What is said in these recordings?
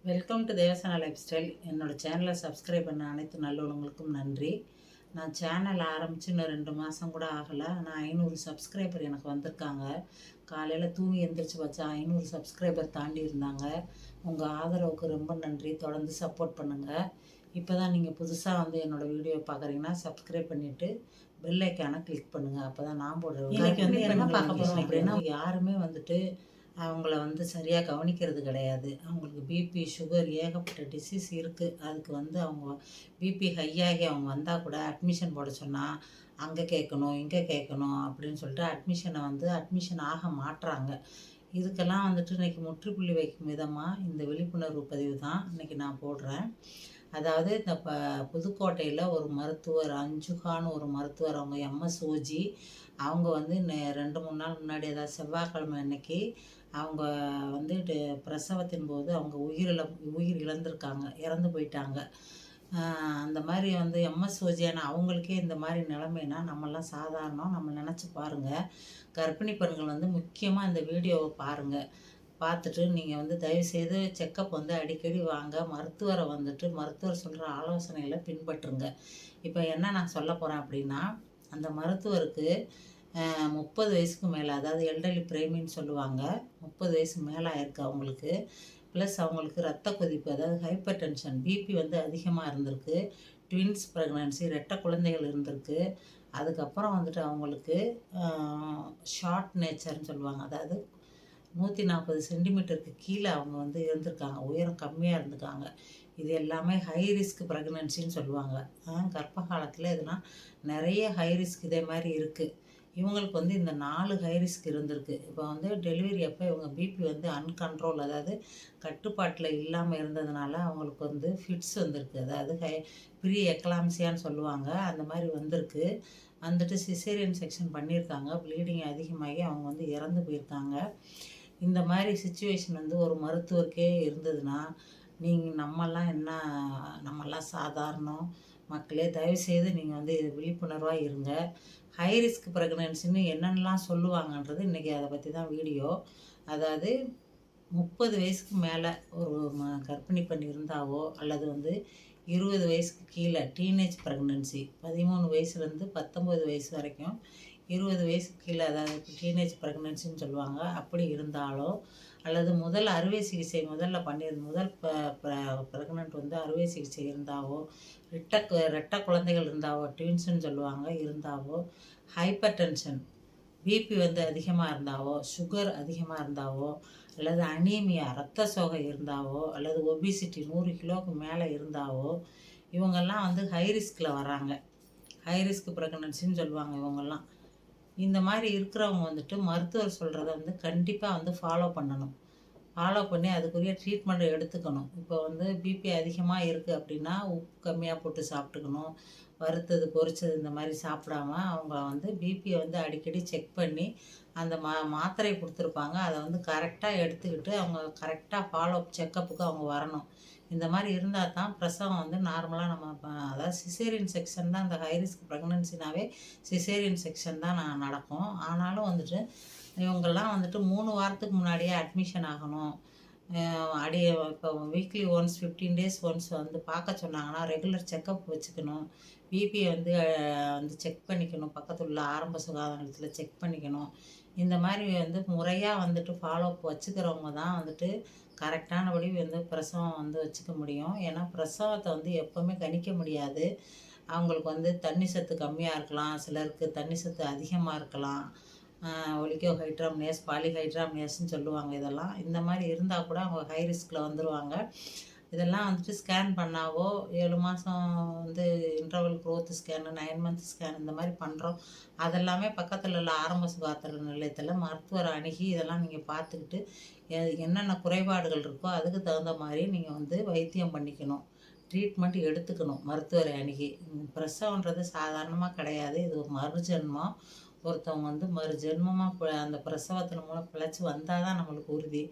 Welcome to Devasana lifestyle. என்னோடய சேனலை subscribe பண்ண அனைத்து நல்லவங்களுக்கும் நன்றி. நான் சேனல் ஆரம்பித்து இன்னும் 2 மாதம் கூட ஆகலை. ஆனால் 500 சப்ஸ்கிரைபர் எனக்கு வந்திருக்காங்க. காலையில் தூங்கி எந்திரிச்சு வச்சா 500 சப்ஸ்கிரைபர் தாண்டி இருந்தாங்க. உங்கள் ஆதரவுக்கு ரொம்ப நன்றி. தொடர்ந்து சப்போர்ட் பண்ணுங்கள். இப்போ தான் நீங்கள் புதுசாக வந்து என்னோடய வீடியோ பார்க்குறீங்கன்னா சப்ஸ்கிரைப் பண்ணிவிட்டு பெல் ஐக்கானை கிளிக் பண்ணுங்கள். அப்போ தான் நான் போடுறேன். இன்றைக்கி வந்து என்ன பார்க்க போகிறோம் அப்படின்னா, யாருமே வந்துட்டு அவங்கள வந்து சரியாக கவனிக்கிறது கிடையாது. அவங்களுக்கு பிபி, சுகர் ஏகப்பட்ட டிசீஸ் இருக்குது. அதுக்கு வந்து அவங்க பிபி ஹையாகி அவங்க வந்தால் கூட அட்மிஷன் போட சொன்னால் அங்கே கேட்கணும், இங்கே கேட்கணும் அப்படின்னு சொல்லிட்டு அட்மிஷன் ஆக மாட்டுறாங்க. இதுக்கெல்லாம் வந்துட்டு இன்றைக்கி முற்றுப்புள்ளி வைக்கும் விதமாக இந்த விழிப்புணர்வு பதிவு தான் இன்றைக்கி நான் போடுறேன். அதாவது இந்த புதுக்கோட்டையில் ஒரு மருத்துவர் அஞ்சுகான்னு ஒரு மருத்துவர், அவங்க எம்எஸ் ஓஜி. அவங்க வந்து 2-3 நாள் முன்னாடி, அதாவது செவ்வாய்க்கிழமை அன்னைக்கு அவங்க வந்து பிரசவத்தின் போது அவங்க உயிர் இழந்திருக்காங்க, இறந்து போயிட்டாங்க. அந்த மாதிரி வந்து எம்எஸ் ஓஜியான அவங்களுக்கே இந்த மாதிரி நிலைமைனா நம்மெல்லாம் சாதாரணம். நம்ம நினச்சி பாருங்கள். கர்ப்பிணி பெண்கள் வந்து முக்கியமாக இந்த வீடியோவை பாருங்கள். பார்த்துட்டு நீங்கள் வந்து தயவுசெய்து செக்கப் வந்து அடிக்கடி வாங்க. மருத்துவர் சொல்கிற ஆலோசனைகளை பின்பற்றுங்க. இப்போ என்ன நான் சொல்ல போகிறேன் அப்படின்னா, அந்த மருத்துவருக்கு 30 வயசுக்கு மேலே, அதாவது எல்டர்லி பிரேமின்னு சொல்லுவாங்க, 30 வயசு மேலே ஆயிருக்கு அவங்களுக்கு. ப்ளஸ் அவங்களுக்கு ரத்த கொதிப்பு, அதாவது ஹைப்பர் டென்ஷன், பிபி வந்து அதிகமாக இருந்திருக்கு. ட்வின்ஸ் ப்ரெக்னன்சி, 2 குழந்தைகள் இருந்திருக்கு. அதுக்கப்புறம் வந்துட்டு அவங்களுக்கு ஷார்ட் நேச்சர்னு சொல்லுவாங்க, அதாவது 140 சென்டிமீட்டருக்கு கீழே அவங்க வந்து இருந்திருக்காங்க, உயரம் கம்மியாக இருந்திருக்காங்க. இது எல்லாமே ஹை ரிஸ்க் ப்ரெக்னன்சின்னு சொல்லுவாங்க. கர்ப்ப காலத்தில் இதெல்லாம் நிறைய ஹை ரிஸ்க் இதே மாதிரி இருக்குது. இவங்களுக்கு வந்து இந்த 4 ஹை ரிஸ்க் இருந்திருக்கு. இப்போ வந்து டெலிவரி அப்போ இவங்க பிபி வந்து அன்கண்ட்ரோல், அதாவது கட்டுப்பாட்டில் இல்லாமல் இருந்ததுனால அவங்களுக்கு வந்து ஃபிட்ஸ் வந்திருக்கு, அதாவது ப்ரீ எக்லாம்சியான்னு சொல்லுவாங்க, அந்த மாதிரி வந்திருக்கு. வந்துட்டு சிசேரியன் செக்ஷன் பண்ணியிருக்காங்க. ப்ளீடிங் அதிகமாகி அவங்க வந்து இறந்து போயிருக்காங்க. இந்த மாதிரி சுச்சுவேஷன் வந்து ஒரு மருத்துவருக்கே இருந்ததுன்னா, நம்மெல்லாம் சாதாரணம் மக்களே. தயவுசெய்து நீங்கள் வந்து இது விழிப்புணர்வாக இருங்க. ஹை ரிஸ்க் ப்ரெக்னன்சின்னு என்னென்னலாம் சொல்லுவாங்கன்றது இன்றைக்கி அதை பற்றி தான் வீடியோ. அதாவது 30 வயசுக்கு மேலே ஒரு கர்ப்பிணி பெண் இருந்தாவோ, அல்லது வந்து 20 வயசுக்கு கீழே டீனேஜ் ப்ரெக்னன்சி, 13 வயசுலேருந்து 19 வயசு வரைக்கும் 20 வயசுக்கு கீழே, அதாவது டீனேஜ் ப்ரெக்னன்சின்னு சொல்லுவாங்க, அப்படி இருந்தாலோ, அல்லது முதல் அறுவை சிகிச்சை முதல் ப்ரெக்னென்ட் வந்து அறுவை சிகிச்சை இருந்தாவோ, ரெட்ட குழந்தைகள் இருந்தாவோ, ட்வின்ஸுன்னு சொல்லுவாங்க, இருந்தாவோ, ஹைப்பர் டென்ஷன், பிபி வந்து அதிகமாக இருந்தாவோ, சுகர் அதிகமாக இருந்தாவோ, அல்லது அனீமியா இரத்த சோகை இருந்தாவோ, அல்லது ஒபிசிட்டி 100 கிலோவுக்கு மேலே இருந்தாவோ, இவங்கெல்லாம் வந்து ஹை ரிஸ்கில் வராங்க. ஹை ரிஸ்க் ப்ரெக்னன்சின்னு சொல்லுவாங்க இவங்கெல்லாம். இந்த மாதிரி இருக்கிறவங்க வந்துட்டு மருத்துவர் சொல்கிறத வந்து கண்டிப்பாக வந்து ஃபாலோ பண்ணணும். ஃபாலோ பண்ணி அதுக்குரிய ட்ரீட்மெண்ட் எடுத்துக்கணும். இப்போ வந்து பிபி அதிகமாக இருக்குது அப்படின்னா உப்பு கம்மியாக போட்டு சாப்பிட்டுக்கணும். வறுத்தது பொரிச்சது இந்த மாதிரி சாப்பிடாம அவங்க வந்து பிபியை வந்து அடிக்கடி செக் பண்ணி அந்த மாத்திரை கொடுத்துருப்பாங்க, அதை வந்து கரெக்டாக எடுத்துக்கிட்டு அவங்க கரெக்டாக ஃபாலோ செக்கப்புக்கு அவங்க வரணும். இந்த மாதிரி இருந்தால் தான் பிரசவம் வந்து நார்மலாக அதாவது சிசேரியன் செக்ஷன் தான், அந்த ஹை ரிஸ்க் ப்ரெக்னன்சினாவே சிசேரியன் செக்ஷன் தான் நடக்கும். ஆனாலும் வந்துட்டு இவங்கெல்லாம் வந்துட்டு 3 வாரத்துக்கு முன்னாடியே அட்மிஷன் ஆகணும். இப்போ வீக்லி ஒன்ஸ் 15 டேஸ் ஒன்ஸ் வந்து பார்க்க சொன்னாங்கன்னா ரெகுலர் செக்கப் வச்சுக்கணும். பிபியை வந்து செக் பண்ணிக்கணும், பக்கத்தில் உள்ள ஆரம்ப சுகாதார நிலையத்தில் செக் பண்ணிக்கணும். இந்த மாதிரி வந்து முறையாக வந்துட்டு ஃபாலோஅப் வச்சுக்கிறவங்க தான் வந்துட்டு கரெக்டானபடி வந்து பிரசவம் வந்து வச்சுக்க முடியும். ஏன்னா பிரசவத்தை வந்து எப்போவுமே கணிக்க முடியாது. அவங்களுக்கு வந்து தண்ணி சத்து கம்மியாக இருக்கலாம், சிலருக்கு தண்ணி சத்து அதிகமாக இருக்கலாம். ஒலிகோஹைட்ராம்னியஸ், பாலிஹைட்ராம்னியஸ்ன்னு சொல்லுவாங்க. இதெல்லாம் இந்த மாதிரி இருந்தால் கூட அவங்க ஹை ரிஸ்கில் வந்துடுவாங்க. இதெல்லாம் வந்துட்டு ஸ்கேன் பண்ணாவோ, 7 மாதம் வந்து interval growth scan, 9 month scan இந்த மாதிரி பண்ணுறோம். அதெல்லாமே பக்கத்தில் உள்ள ஆரம்ப சுகாதார நிலையத்தில் மருத்துவரை அணுகி இதெல்லாம் நீங்கள் பார்த்துக்கிட்டு என்னென்ன குறைபாடுகள் இருக்கோ அதுக்கு தகுந்த மாதிரி நீங்கள் வந்து வைத்தியம் பண்ணிக்கணும், ட்ரீட்மெண்ட் எடுத்துக்கணும் மருத்துவரை அணுகி. பிரசவன்றது சாதாரணமாக கிடையாது. இது ஒரு மறுஜென்மம். ஒருத்தவங்க வந்து மறுஜென்மமாக அந்த பிரசவத்தின் மூலம் பிழைச்சி வந்தால் தான் நம்மளுக்கு உறுதி.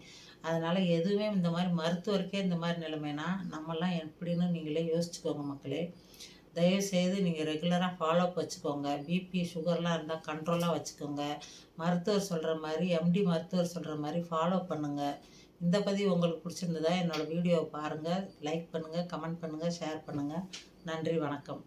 அதனால் எதுவுமே இந்த மாதிரி மருத்துவருக்கே இந்த மாதிரி நிலைமைனா நம்மெல்லாம் எப்படின்னு நீங்களே யோசிச்சுக்கோங்க மக்களே. தயவுசெய்து நீங்கள் ரெகுலராக ஃபாலோஅப் வச்சுக்கோங்க. பிபி சுகர்லாம் இருந்தால் கண்ட்ரோலாக வச்சுக்கோங்க. மருத்துவர் சொல்கிற மாதிரி, எம்டி மருத்துவர் சொல்கிற மாதிரி ஃபாலோ பண்ணுங்கள். இந்த பதிவு உங்களுக்கு பிடிச்சிருந்ததா என்னோடய வீடியோவை பாருங்கள், லைக் பண்ணுங்கள், கமெண்ட் பண்ணுங்கள், ஷேர் பண்ணுங்கள். நன்றி, வணக்கம்.